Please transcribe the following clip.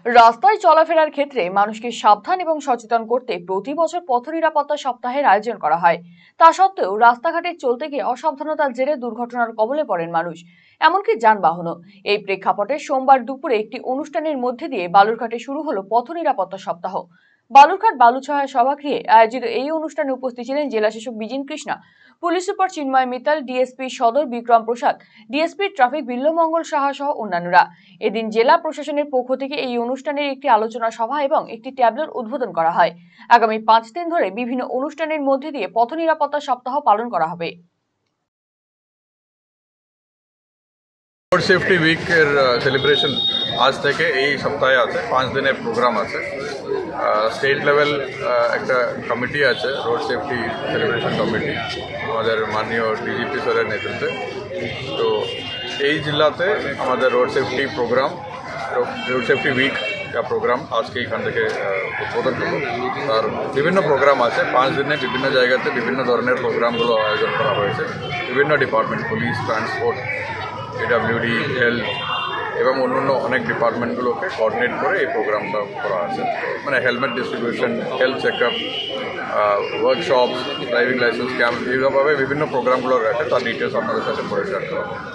রাস্তায় চলাফেরার ক্ষেত্রে মানুষকে সাবধান এবং সচেতন করতে প্রতি বছর পথ নিরাপত্তা সপ্তাহের আয়োজন করা হয়। তা সত্ত্বেও রাস্তাঘাটে চলতে গিয়ে অসাবধানতার জেরে দুর্ঘটনার কবলে পড়েন মানুষ, এমনকি যানবাহনও। এই প্রেক্ষাপটে সোমবার দুপুরে একটি অনুষ্ঠানের মধ্যে দিয়ে বালুরঘাটে শুরু হলো পথ নিরাপত্তা সপ্তাহ। বালুরঘাট বালুছড়া সভাগৃহে আয়োজিত এই অনুষ্ঠানে উপস্থিত ছিলেন জেলা শাসক বিজিন কৃষ্ণা, পুলিশ সুপার চিন্ময় মিত্তাল, ডিএসপি সদর বিক্রম প্রসাদ, ডিএসপি ট্রাফিক বিল্লমঙ্গল সাহা সহ অন্যান্যরা। এদিন জেলা প্রশাসনের পক্ষ থেকে এই অনুষ্ঠানের একটি আলোচনা সভা এবং একটি ট্যাবলোর উদ্বোধন করা হয়। আগামী 5 দিন ধরে বিভিন্ন অনুষ্ঠানের মধ্যে দিয়ে পথ নিরাপত্তা সপ্তাহ পালন করা হবে। রোড সেফটি উইকের সেলিব্রেশন আজ থেকে এই সপ্তাহে আছে, 5 দিনের প্রোগ্রাম আছে। স্টেট লেভেল একটা কমিটি আছে, রোড সেফটি সেলিব্রেশন কমিটি, আমাদের মাননীয় ডিজিপি স্যারের নেতৃত্বে। তো এই জেলাতে আমাদের road safety programme, road safety week programme আজকে এখান থেকে উদ্বোধন করবো। আর বিভিন্ন প্রোগ্রাম আছে, 5 দিনে বিভিন্ন জায়গাতে বিভিন্ন ধরনের প্রোগ্রামগুলো আয়োজন করা হয়েছে। বিভিন্ন department, police, transport, PWD, health এবং অন্যান্য অনেক ডিপার্টমেন্টগুলোকে কোঅর্ডিনেট করে এই প্রোগ্রামটা করা আছে। মানে helmet distribution, health checkup, workshop, driving licence camp, এইভাবে বিভিন্ন প্রোগ্রামগুলো রয়েছে। তার ডিটেলস আপনাদের সাথে পরে শেয়ার করা হবে।